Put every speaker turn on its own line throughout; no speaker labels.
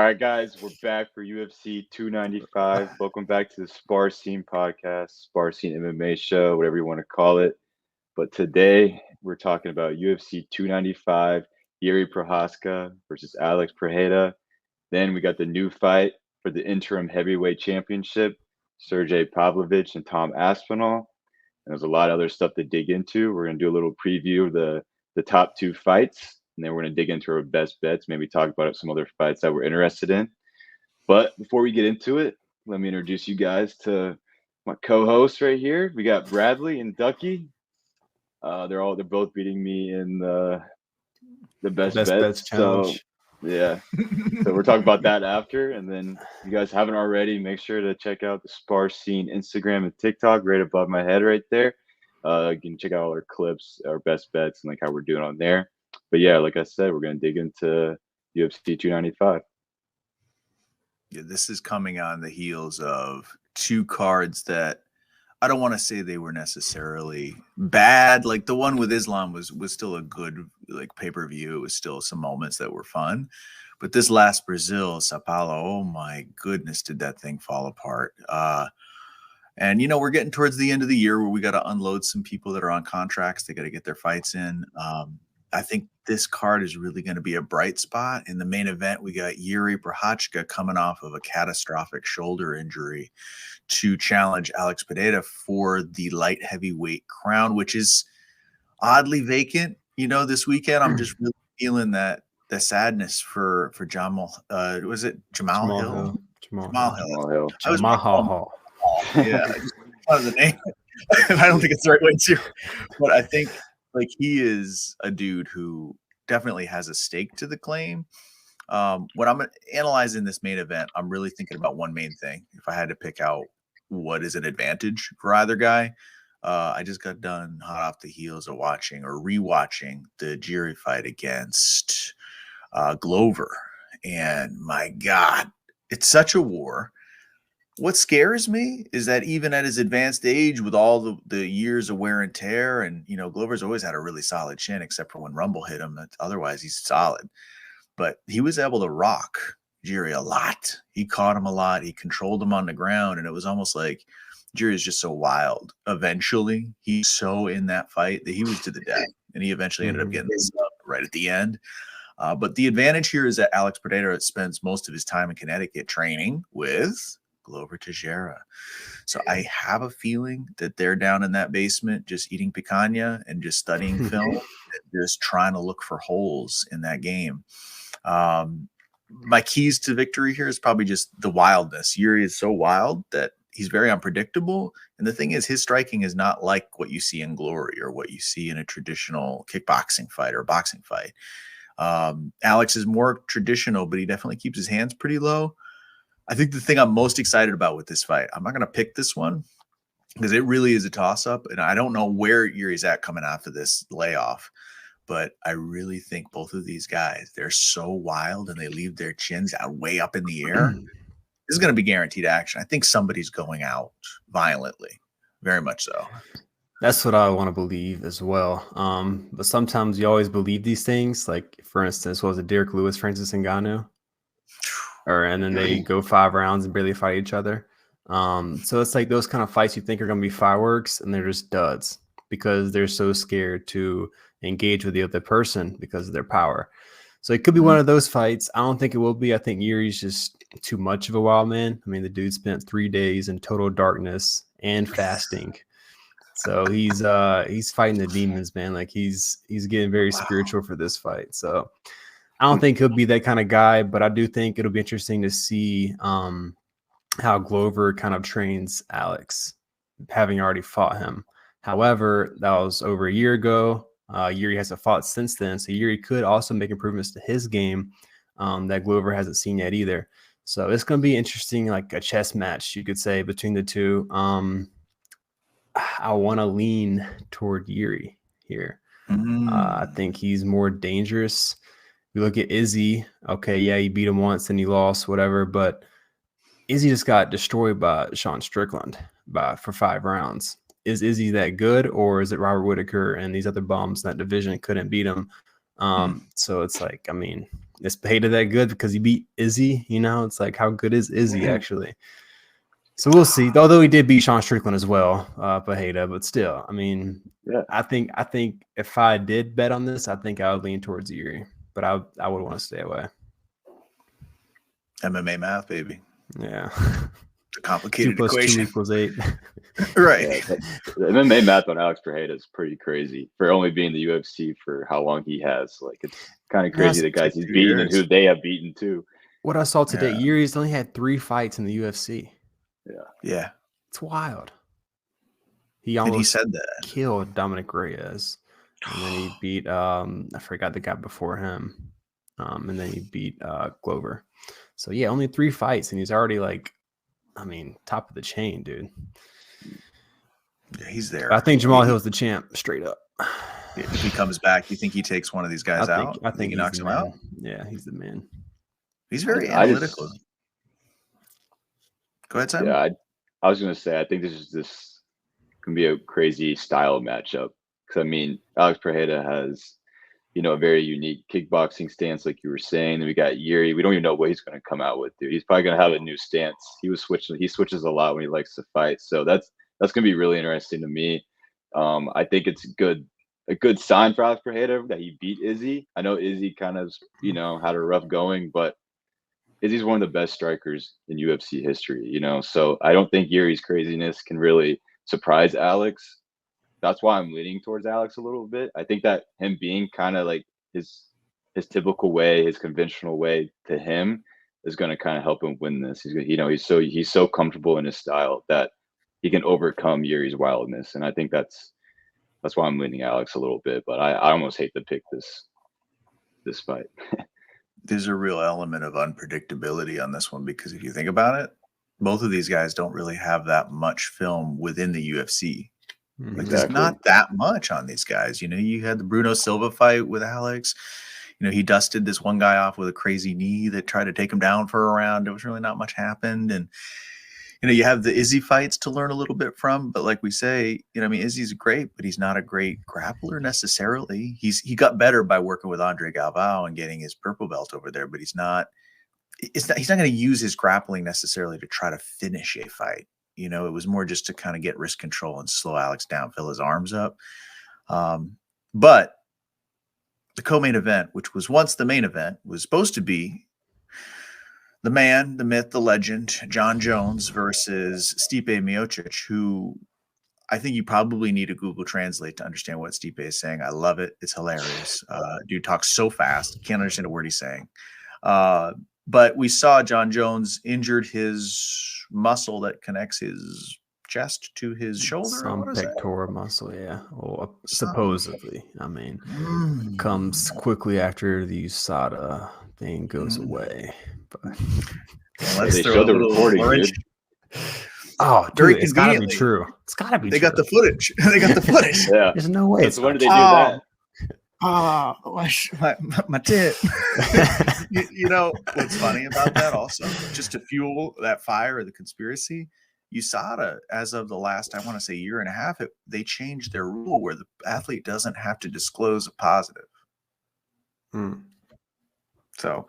right, guys, we're back for UFC 295. Welcome back to the Spar Scene podcast, Spar Scene MMA Show, whatever you want to call it. But today we're talking about UFC 295, Yuri Procházka versus Alex Pereira. Then we got the new fight for the interim heavyweight championship, Sergey Pavlovich and Tom Aspinall. And there's a lot of other stuff to dig into. We're going to do a little preview of the top two fights. And then we're going to dig into our best bets, maybe talk about some other fights that we're interested in. But before we get into it, let me introduce you guys to my co-hosts right here. We got Bradley and Ducky. They're both beating me in the best bets challenge. So yeah. So we're talking about that after. And then if you guys haven't already, make sure to check out the Spar Scene Instagram and TikTok right above my head right there. You can check out all our clips, our best bets, and like how we're doing on there. But yeah, like I said, we're going to dig into UFC 295.
Yeah, this is coming on the heels of two cards that I don't want to say they were necessarily bad. Like the one with Islam was still a good like pay-per-view. It was still some moments that were fun. But this last Brazil, Sao Paulo, oh my goodness, did that thing fall apart. And, you know, we're getting towards the end of the year where we got to unload some people that are on contracts. They got to get their fights in. I think this card is really going to be a bright spot. In the main event, we got Yuri Procházka coming off of a catastrophic shoulder injury to challenge Alex Pereira for the light heavyweight crown, which is oddly vacant. You know, this weekend, I'm just really feeling the sadness for Jamal. Was it Jamal Hill? Jamal Hill. Yeah, I just wanted the name. I don't think it's the right way to, but I think like he is a dude who definitely has a stake to the claim. When I'm analyzing this main event, I'm really thinking about one main thing. If I had to pick out what is an advantage for either guy, I just got done hot off the heels of watching or rewatching the Jiri fight against Glover, and my God, it's such a war. What scares me is that even at his advanced age, with all the years of wear and tear, and, you know, Glover's always had a really solid chin, except for when Rumble hit him. Otherwise, he's solid. But he was able to rock Jiri a lot. He caught him a lot. He controlled him on the ground. And it was almost like Jiri is just so wild. Eventually, he's so in that fight that he was to the death. And he eventually ended up getting this up right at the end. But the advantage here is that Alex Pereira spends most of his time in Connecticut training with Glover Teixeira. So I have a feeling that they're down in that basement just eating picanha and just studying film and just trying to look for holes in that game. My keys to victory here is probably just the wildness. Yuri is so wild that he's very unpredictable. And the thing is, his striking is not like what you see in Glory or what you see in a traditional kickboxing fight or boxing fight. Alex is more traditional, but he definitely keeps his hands pretty low. I think the thing I'm most excited about with this fight, I'm not going to pick this one because it really is a toss-up, and I don't know where Yuri's at coming after this layoff, but I really think both of these guys, they're so wild and they leave their chins out way up in the air. This is going to be guaranteed action. I think somebody's going out violently, very much so.
That's what I want to believe as well. But sometimes you always believe these things. Like, for instance, what was it, Derek Lewis, Francis Ngannou? And then they go 5 rounds and barely fight each other. So it's like those kind of fights you think are going to be fireworks, and they're just duds because they're so scared to engage with the other person because of their power. So it could be one of those fights. I don't think it will be. I think Yuri's just too much of a wild man. I mean, the dude spent 3 days in total darkness and fasting. So he's fighting the demons, man. Like he's getting very spiritual for this fight. So I don't think he'll be that kind of guy, but I do think it'll be interesting to see how Glover kind of trains Alex, having already fought him. However, that was over a year ago. Yuri hasn't fought since then, so Yuri could also make improvements to his game that Glover hasn't seen yet either. So it's going to be interesting, like a chess match, you could say, between the two. I want to lean toward Yuri here. I think he's more dangerous. We look at Izzy. Okay, yeah, he beat him once and he lost, whatever. But Izzy just got destroyed by Sean Strickland for 5 rounds. Is Izzy that good, or is it Robert Whittaker and these other bums in that division couldn't beat him? So it's like, I mean, is Pereira that good because he beat Izzy? You know, it's like, how good is Izzy actually? So we'll see. Although he did beat Sean Strickland as well, Pereira, but still, I mean, I think if I did bet on this, I think I would lean towards Yuri, but I would want to stay away.
MMA math, baby.
Yeah.
The complicated
2 + 2
equation.
= 8.
Right.
Yeah, the MMA math on Alex Pereira is pretty crazy for only being the UFC for how long he has. Like, it's kind of crazy the guys he's beaten and who they have beaten too.
What I saw today, Yuri's only had 3 fights in the UFC.
Yeah.
It's wild. He almost
said that
killed Dominic Reyes. And then he beat I forgot the guy before him. And then he beat Glover. So yeah, only 3 fights, and he's already like, I mean, top of the chain, dude.
Yeah, he's there.
I think Jamal Hill's the champ, straight up.
If he comes back, you think he takes one of these guys out?
I think
he knocks him out.
Yeah, he's the man.
He's very analytical. Go ahead, Simon.
Yeah, I was gonna say I think this can be a crazy style matchup because I mean Alex Pereira has, you know, a very unique kickboxing stance, like you were saying. And we got Yuri. We don't even know what he's going to come out with, dude. He's probably going to have a new stance. He switches a lot when he likes to fight. So that's going to be really interesting to me. I think it's a good sign for Alex Pereira that he beat Izzy. I know Izzy kind of, you know, had a rough going, but Izzy's one of the best strikers in UFC history, you know. So I don't think Yuri's craziness can really surprise Alex. That's why I'm leaning towards Alex a little bit. I think that him being kind of like his typical way, his conventional way to him is going to kind of help him win this. He's so comfortable in his style that he can overcome Yuri's wildness, and I think that's why I'm leaning Alex a little bit. But I almost hate to pick this fight.
There's a real element of unpredictability on this one because if you think about it, both of these guys don't really have that much film within the UFC. Like there's not that much on these guys. You know, you had the Bruno Silva fight with Alex. You know, he dusted this one guy off with a crazy knee that tried to take him down for a round. There was really not much happened. And, you know, you have the Izzy fights to learn a little bit from. But like we say, you know, I mean, Izzy's great, but he's not a great grappler necessarily. He got better by working with Andre Galvao and getting his purple belt over there, but he's not going to use his grappling necessarily to try to finish a fight. You know, it was more just to kind of get wrist control and slow Alex down, fill his arms up. But the co-main event, which was once the main event, was supposed to be the man, the myth, the legend, John Jones versus Stipe Miocic, who I think you probably need to Google Translate to understand what Stipe is saying. I love it. It's hilarious. Dude talks so fast. Can't understand a word he's saying. But we saw John Jones injured his muscle that connects his chest to his shoulder.
Some pectoral muscle, yeah. Well, supposedly. I mean, comes quickly after the USADA thing goes away. But
let's throw the recording, dude.
Oh, dude, it's got to be true. It's got to be
true. They got the footage. They got the footage.
Yeah.
There's no way.
So when did they do that?
My tit. you know what's funny about that also, just to fuel that fire of the conspiracy, USADA, as of the last, I want to say year and a half, they changed their rule where the athlete doesn't have to disclose a positive. So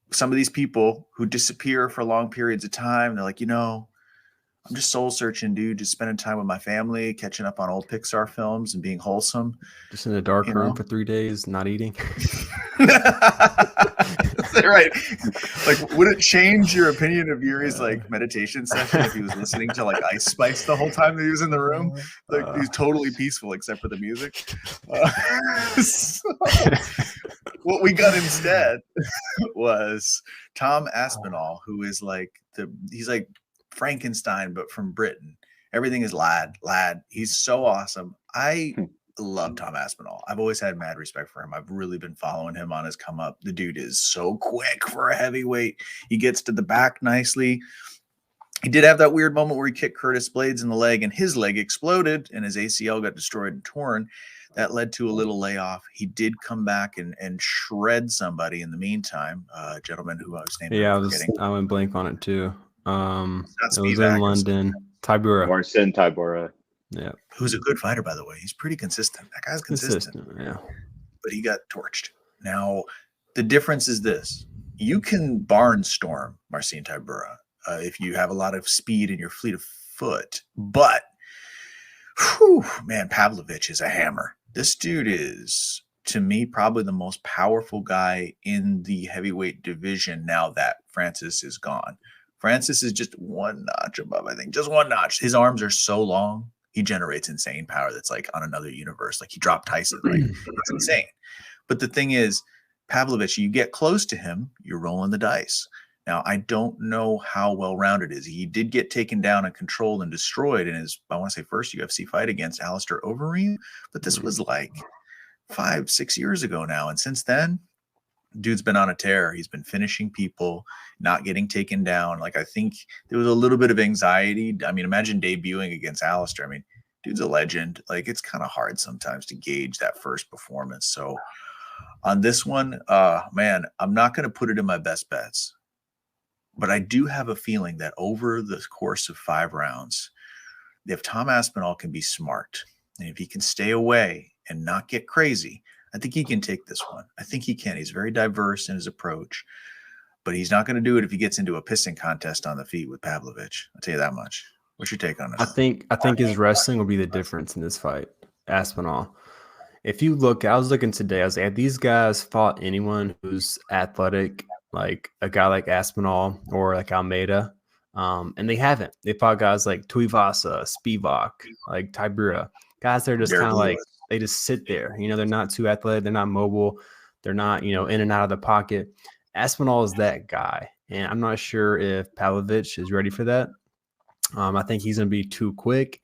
some of these people who disappear for long periods of time, they're like, you know, I'm just soul searching, dude, just spending time with my family, catching up on old Pixar films and being wholesome.
Just in a dark room for 3 days, not eating.
Right. Like, would it change your opinion of Yuri's like meditation session if he was listening to like Ice Spice the whole time that he was in the room? Like, he's totally peaceful except for the music. So, what we got instead was Tom Aspinall, who is like he's like Frankenstein, but from Britain. Everything is lad. He's so awesome. I love Tom Aspinall. I've always had mad respect for him. I've really been following him on his come up. The dude is so quick for a heavyweight. He gets to the back nicely. He did have that weird moment where he kicked Curtis Blades in the leg and his leg exploded and his ACL got destroyed and torn. That led to a little layoff. He did come back and shred somebody in the meantime. A gentleman who I was named.
Yeah, I went blank on it too. It was in London. Tybura.
Marcin Tybura.
Yeah.
Who's a good fighter, by the way. He's pretty consistent. That guy's consistent.
Yeah.
But he got torched. Now, The difference is this. You can barnstorm Marcin Tybura if you have a lot of speed and you're fleet of foot. But, man, Pavlovich is a hammer. This dude is, to me, probably the most powerful guy in the heavyweight division now that Francis is gone. Francis is just one notch above, I think. Just one notch. His arms are so long. He generates insane power that's like on another universe. Like he dropped Tyson. Like it's insane. But the thing is, Pavlovich, you get close to him, you're rolling the dice. Now, I don't know how well-rounded it is. He did get taken down and controlled and destroyed in his, I want to say, first UFC fight against Alistair Overeem. But this was like 5-6 years ago now. And since then, dude's been on a tear. He's been finishing people, not getting taken down. Like, I think there was a little bit of anxiety. I mean, imagine debuting against Alistair. I mean, dude's a legend. Like, it's kind of hard sometimes to gauge that first performance. So on this one, man, I'm not going to put it in my best bets. But I do have a feeling that over the course of 5 rounds, if Tom Aspinall can be smart, and if he can stay away and not get crazy, I think he can take this one. I think he can. He's very diverse in his approach, but he's not going to do it if he gets into a pissing contest on the feet with Pavlovich. I'll tell you that much. What's your take on this?
I think his wrestling will be the difference in this fight. Aspinall. If you look, I was looking today, I was like, have these guys fought anyone who's athletic, like a guy like Aspinall or like Almeida? And they haven't. They fought guys like Tuivasa, Spivak, like Tybura. Guys that are just kind of like, they just sit there. You know, they're not too athletic. They're not mobile. They're not, you know, in and out of the pocket. Aspinall is that guy. And I'm not sure if Pavlovich is ready for that. I think he's going to be too quick.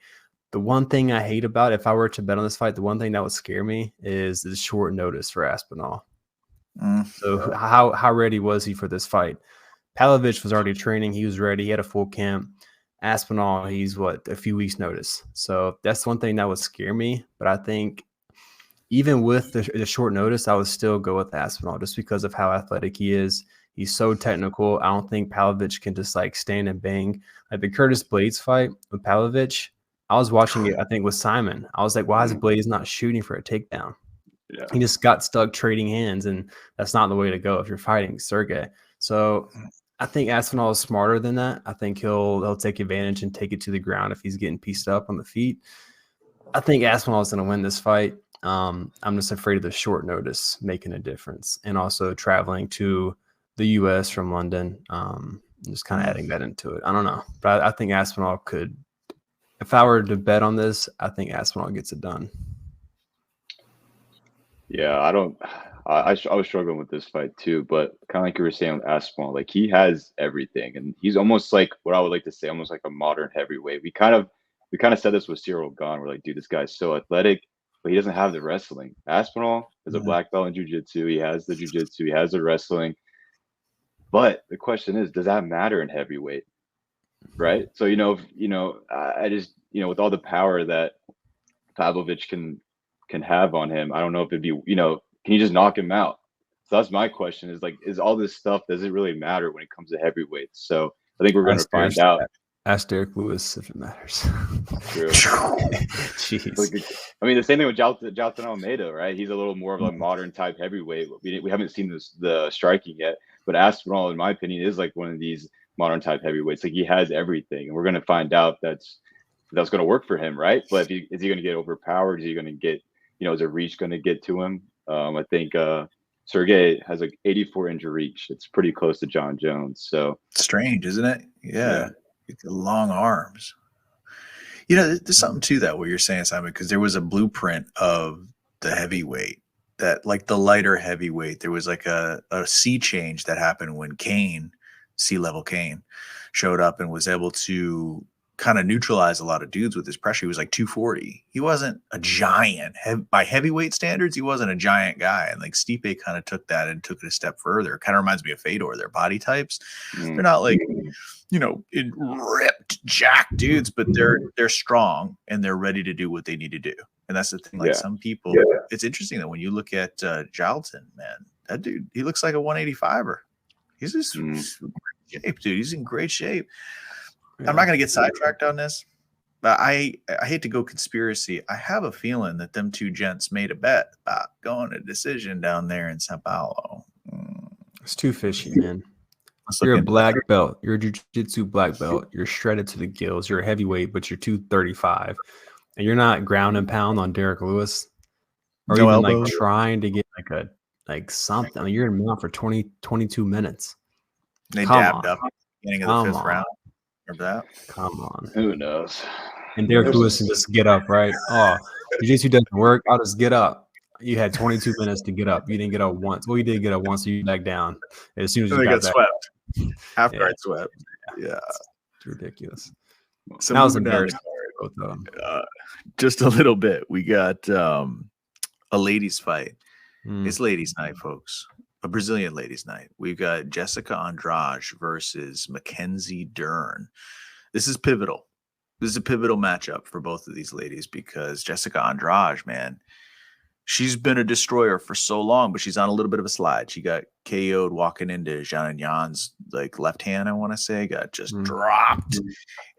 The one thing I hate about, if I were to bet on this fight, the one thing that would scare me is the short notice for Aspinall. So how ready was he for this fight? Pavlovich was already training. He was ready. He had a full camp. Aspinall, he's a few weeks notice. So that's one thing that would scare me. But I think even with the short notice, I would still go with Aspinall just because of how athletic he is. He's so technical. I don't think Pavlovich can just like stand and bang. Like the Curtis Blades fight with Pavlovich, I was watching it, I think, with Simon. I was like, why is Blades not shooting for a takedown? Yeah. He just got stuck trading hands, and that's not the way to go if you're fighting Sergey. So I think Aspinall is smarter than that. I think he'll take advantage and take it to the ground if he's getting pieced up on the feet. I think Aspinall is going to win this fight. I'm just afraid of the short notice making a difference, and also traveling to the U.S. from London. Just kind of adding that into it. I don't know, but I think Aspinall could. If I were to bet on this, I think Aspinall gets it done.
Yeah, I was struggling with this fight too, but kind of like you were saying with Aspinall, like he has everything, and he's almost like what I would like to say, almost like a modern heavyweight. We kind of said this with Cyril Gane. We're like, dude, this guy's so athletic, but he doesn't have the wrestling. Aspinall is a black belt in jiu-jitsu. He has the jiu-jitsu. He has the wrestling. But the question is, does that matter in heavyweight? Right. So, I just, with all the power that Pavlovich can have on him, I don't know if it'd be, can you just knock him out? So that's my question is like, is all this stuff, does it really matter when it comes to heavyweights? So I think we're going to find out.
Ask Derek Lewis if it matters.
True.
Jeez.
Like, I mean, the same thing with Jailton Almeida, right? He's a little more of a modern type heavyweight. We haven't seen the striking yet, but Aspinall, in my opinion, is like one of these modern type heavyweights. Like he has everything, and we're going to find out that's going to work for him, right? But is he going to get overpowered? Is he going to get, is a reach going to get to him? I think Sergey has like 84 inch reach. It's pretty close to John Jones. So
strange, isn't it? Yeah. Long arms. There's something to that what you're saying, Simon, because there was a blueprint of the heavyweight that, like the lighter heavyweight, there was like a sea change that happened when sea level Kane showed up and was able to kind of neutralize a lot of dudes with his pressure. He was like 240. He wasn't a giant by heavyweight standards. He wasn't a giant guy. And like Stipe kind of took that and took it a step further. It kind of reminds me of Fedor, their body types. They're not like, ripped jack dudes, but they're strong and they're ready to do what they need to do. And that's the thing. Like some people, it's interesting that when you look at Jailton, man, that dude, he looks like a 185er. He's just in great shape, dude. He's in great shape. I'm not going to get sidetracked on this, but I hate to go conspiracy. I have a feeling that them two gents made a bet about going to decision down there in Sao Paulo.
It's too fishy, man.
Let's
You're
look
a
into
black belt. You're a jiu-jitsu black belt. You're shredded to the gills. You're a heavyweight, but you're 235. And you're not ground and pound on Derek Lewis. Or
No
even like
elbows.
trying to get like something. I mean, you're in mount for 22 minutes.
They
Come
dabbed
on.
up at the beginning of the
Come
fifth
on.
round. Remember that?
Come on.
Who knows?
And Derek Lewis can just get up, right? Oh, jiu-jitsu doesn't work. I'll just get up. You had 22 minutes to get up. You didn't get up once. Well, you did get up once, so you back down. As soon as you
They
got
got
back,
swept. Half
Yeah.
guard swept. Yeah.
it's ridiculous.
So
That was
moving down the
embarrassing. Both of them.
card, just a little bit. We got a ladies fight.
Mm.
It's ladies' night, folks. A Brazilian ladies' night. We've got Jessica Andrade versus Mackenzie Dern. This is pivotal. This is a pivotal matchup for both of these ladies because Jessica Andrade, man, she's been a destroyer for so long, but she's on a little bit of a slide. She got KO'd walking into Zhang Yan's like left hand, I want to say, got just dropped.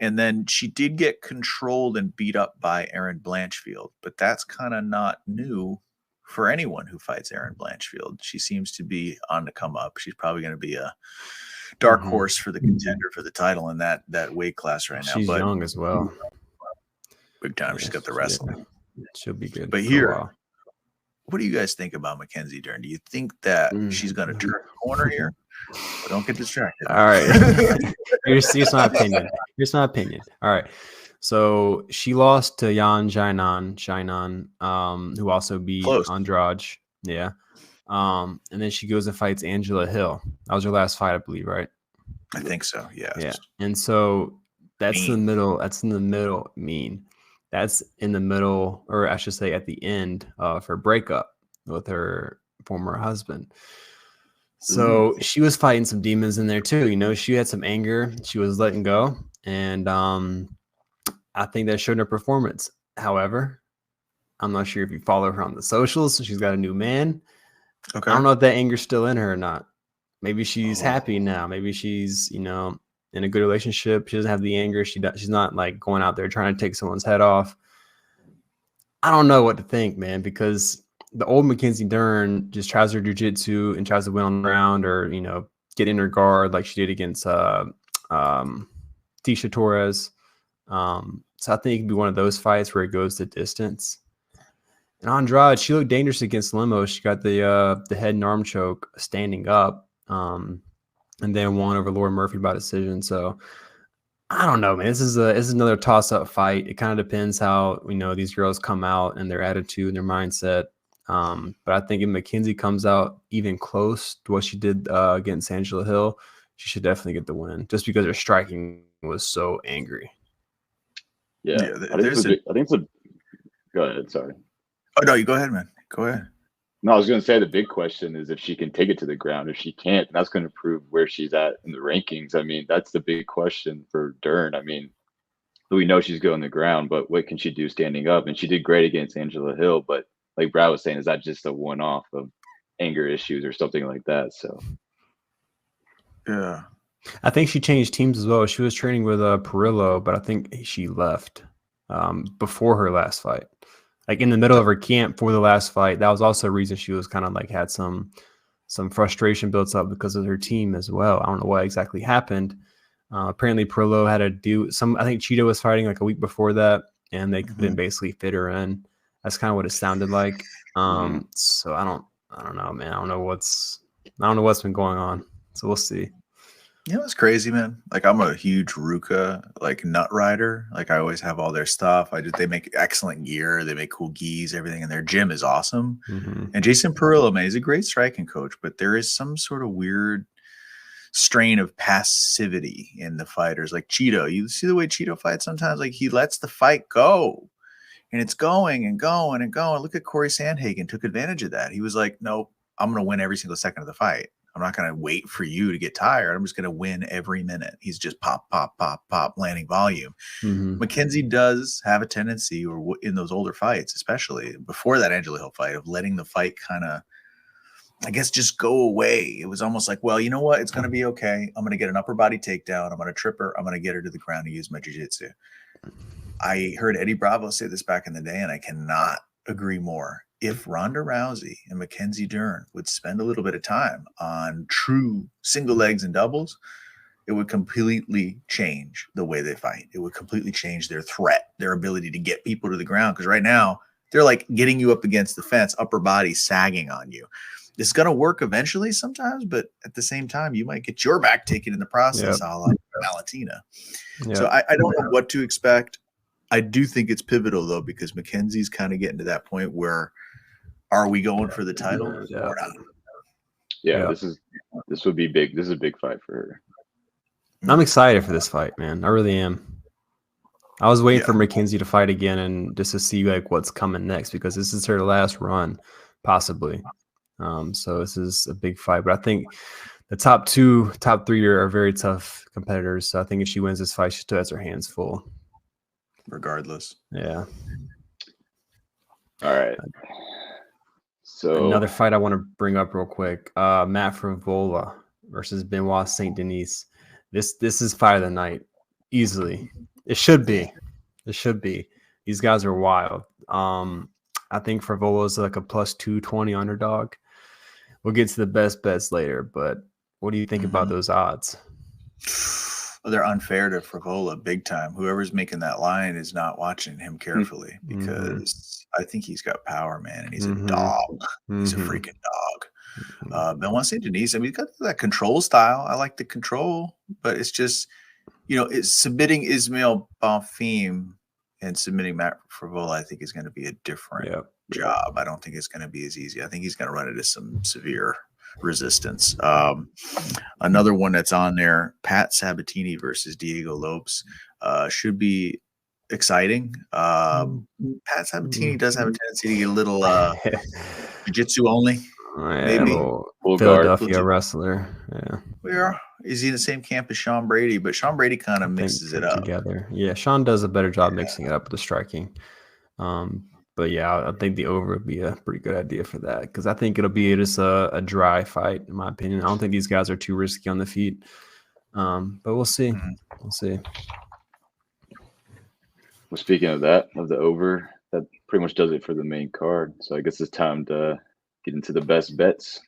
And then she did get controlled and beat up by Erin Blanchfield, but that's kind of not new for anyone who fights Erin Blanchfield. She seems to be on the come up. She's probably going to be a dark horse for the contender for the title in that weight class right now.
She's
but
young as well.
big time. She's got the wrestling.
Yeah. She'll be good.
But
for a
here,
while.
what do you guys think about Mackenzie Dern? Do you think that she's going to turn the corner here? But don't get distracted.
All right. here's my opinion. Here's my opinion. All right. So she lost to Yan Xiaonan, who also beat Andrade. Yeah. And then she goes and fights Angela Hill. That was her last fight, I believe, right?
I think so. Yes.
Yeah. And so that's in the middle. That's in the middle. That's in the middle, or I should say at the end of her breakup with her former husband. So she was fighting some demons in there too. You know, she had some anger. She was letting go. And I think that showed in her performance. However, I'm not sure if you follow her on the socials. So she's got a new man.
Okay.
I don't know if that anger's still in her or not. Maybe she's happy now. Maybe she's, you know, in a good relationship. She doesn't have the anger. She's not like going out there trying to take someone's head off. I don't know what to think, man, because the old Mackenzie Dern just tries her jiu-jitsu and tries to win on the ground or, you know, get in her guard like she did against Tisha Torres. So I think it could be one of those fights where it goes the distance. And Andrade, she looked dangerous against Limo. She got the head and arm choke standing up, and then won over Laura Murphy by decision. So I don't know, man. This is another toss-up fight. It kind of depends how, you know, these girls come out and their attitude and their mindset. But I think if Mackenzie comes out even close to what she did against Angela Hill, she should definitely get the win just because her striking was so angry.
Yeah, I think it's a. Go ahead. Sorry.
Oh no, you go ahead, man. Go ahead.
No, I was going to say the big question is if she can take it to the ground. If she can't, that's going to prove where she's at in the rankings. I mean, that's the big question for Dern. I mean, we know she's going to the ground, but what can she do standing up? And she did great against Angela Hill. But like Brad was saying, is that just a one-off of anger issues or something like that? So,
yeah.
I think she changed teams as well. She was training with Perillo, but I think she left before her last fight. Like in the middle of her camp for the last fight, that was also a reason she was kind of like had some frustration built up because of her team as well. I don't know what exactly happened. Apparently Perillo had to do I think Cheeto was fighting like a week before that, and they couldn't basically fit her in. That's kind of what it sounded like. So I don't know, man. I don't know what's been going on. So we'll see.
You know, it's crazy, man. Like I'm a huge Ruka like nut rider. Like I always have all their stuff. They make excellent gear. They make cool gis, everything, and their gym is awesome. And Jason Perillo, man, he's a great striking coach, but there is some sort of weird strain of passivity in the fighters. Like Cheeto, you see the way Cheeto fights sometimes. Like he lets the fight go, and it's going and going and going. Look at Corey Sandhagen, took advantage of that. He was like, "Nope, I'm going to win every single second of the fight. I'm not going to wait for you to get tired. I'm just going to win every minute." He's just pop, pop, pop, pop, landing volume. Mackenzie does have a tendency, or in those older fights, especially before that Angela Hill fight, of letting the fight kind of, I guess, just go away. It was almost like, well, you know what? It's going to be okay. I'm going to get an upper body takedown. I'm going to trip her. I'm going to get her to the ground and use my jiu-jitsu. I heard Eddie Bravo say this back in the day, and I cannot agree more. If Ronda Rousey and Mackenzie Dern would spend a little bit of time on true single legs and doubles, it would completely change the way they fight. It would completely change their threat, their ability to get people to the ground. Because right now, they're like getting you up against the fence, upper body sagging on you. It's going to work eventually sometimes, but at the same time, you might get your back taken in the process, a la Valentina. So I don't know what to expect. I do think it's pivotal, though, because Mackenzie's kind of getting to that point where, are we going for the title or not?
Yeah, this would be big. This is a big fight for her.
I'm excited for this fight, man. I really am. I was waiting for Mackenzie to fight again and just to see like what's coming next, because this is her last run, possibly. So this is a big fight. But I think the top three are very tough competitors. So I think if she wins this fight, she still has her hands full.
Regardless.
Yeah.
All right. So
another fight I want to bring up real quick. Matt Frivola versus Benoit Saint Denis. This is fight of the night. Easily. It should be. It should be. These guys are wild. I think Frivola is like a plus 220 underdog. We'll get to the best bets later, but what do you think about those odds?
Well, they're unfair to Frivola big time. Whoever's making that line is not watching him carefully, because I think he's got power, man, and he's a dog. He's a freaking dog. Benoit Saint Denis, I mean, he's got that control style. I like the control, but it's just, it's submitting Ismail Bonfim and submitting Matt Frivola, I think, is going to be a different job. I don't think it's going to be as easy. I think he's going to run into some severe resistance. Another one that's on there, Pat Sabatini versus Diego Lopes, should be exciting. Pat Sabatini does have a tendency to get a little jiu-jitsu only. Maybe
Philadelphia wrestler.
Yeah. Is he in the same camp as Sean Brady? But Sean Brady kind of mixes it up
together. Yeah, Sean does a better job mixing it up with the striking. But yeah, I think the over would be a pretty good idea for that, because I think it'll be just a dry fight, in my opinion. I don't think these guys are too risky on the feet. But we'll see. We'll see.
Well, speaking of that, of the over, that pretty much does it for the main card. So I guess it's time to get into the best bets.